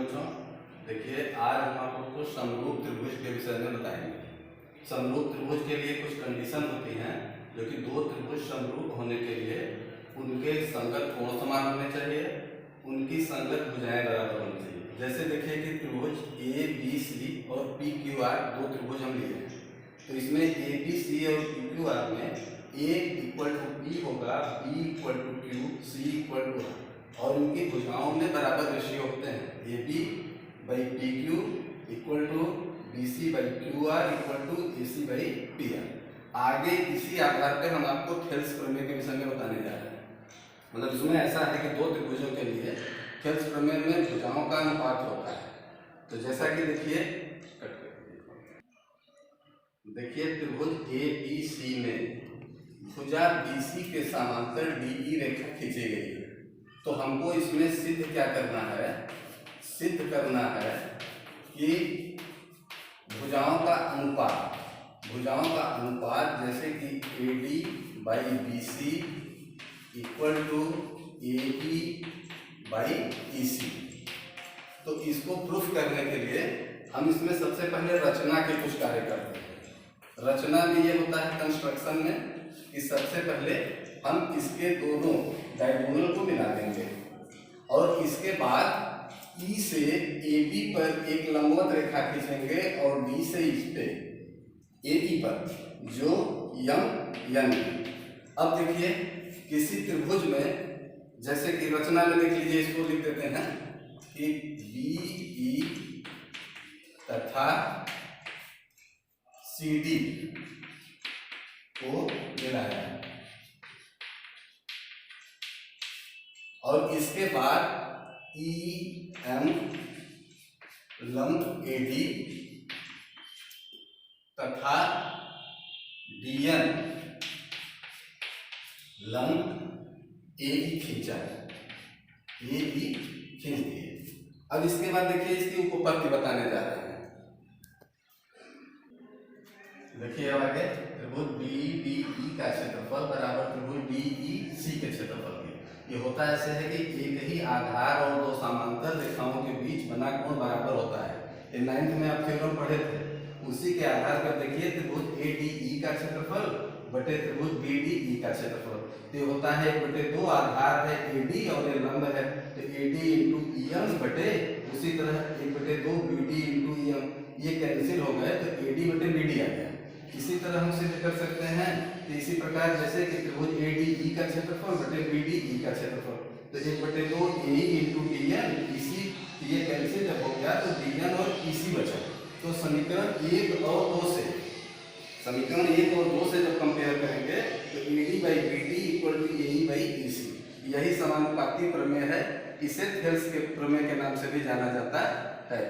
बच्चों, देखिए आज हम आपको कुछ समरूप त्रिभुज के विषय में बताएंगे। समरूप त्रिभुज के लिए कुछ कंडीशन होती हैं, जो कि दो त्रिभुज समरूप होने के लिए उनके संगत कोण समान होने चाहिए, उनकी संगत भुजाएं बराबर होनी चाहिए। जैसे देखिए कि त्रिभुज ए बी सी और पी क्यू आर दो त्रिभुज हम लिए हैं, तो इसमें ए बी सी और पी क्यू आर में ए इक्वल टू पी होगा, B equal to Q, C equal to R, और उनकी भुजाओं में बराबर रेशियो होते हैं। A B by P Q equal to B C by Q R equal to A C by P R. आगे इसी आधार पर हम आपको थेल्स प्रमेय के विषय में बताने जा रहे हैं। मतलब इसमें ऐसा है कि दो त्रिभुजों के लिए थेल्स प्रमेय में भुजाओं का अनुपात होता है। तो जैसा कि देखिए त्रिभुज ए बी सी में भुजा बी सी के समांतर डी ई रेखा खींची गई है। तो हमको इसमें सिद्ध क्या करना है? सिद्ध करना है कि भुजाओं का अनुपात जैसे कि A D by B C equal to A B by E C. तो इसको प्रूफ करने के लिए हम इसमें सबसे पहले रचना के कुछ कार्य करते हैं। रचना में ये होता है कंस्ट्रक्शन में कि सबसे पहले हम इसके दोनों डायगोनल को मिला देंगे और इसके बाद ई से ए बी पर एक लंबवत रेखा खींचेंगे और डी से इस पे ए बी पर जो यम। अब देखिए किसी त्रिभुज में जैसे कि रचना में देख लीजिए, इसको लिख देते हैं कि बी ई तथा सी डी को मिलाया और इसके बाद ई एम लंब ए डी तथा डी एन लंब ए बी खींचा, ए बी खींच दिए। अब इसके बाद देखिए इसकी उपपत्ति बताने जा रहे हैं। देखिए अब आगे त्रिभुज बी डी ई का क्षेत्रफल बराबर त्रिभुज डी ई सी के क्षेत्रफल के। ये होता ऐसे है कि एक ही आधार और दो समांतर रेखाओं के बीच बना कोण बराबर होता है। ये 9th में आप थ्योरम पढ़े थे, उसी के आधार पर देखिए त्रिभुज ए डी ई का क्षेत्रफल बटे त्रिभुज बी डी ई का क्षेत्रफल तो होता है 1/2। आधार है ए डी और ये लंब है, तो A D into E M बटे उसी तरह 1/2 B D into E M. ये कैंसिल हो गए तो ए डी बटे बी डी आ गया। इसी तरह हम सिद्ध कर सकते हैं कि इसी प्रकार जैसे कि त्रिभुज ए डी ई का क्षेत्रफल बटे बी डी ई का क्षेत्रफल, तो 1/2 ए इंटू डी एन इसी, ये कैंसिल जब हो गया तो डी एन और इसी बचा। तो समीकरण 1 और 2 से जब कंपेयर करेंगे तो A D by B D equal to A E by E C. यही समानुपाती प्रमेय है, इसे थेल्स के प्रमेय के नाम से भी जाना जाता है।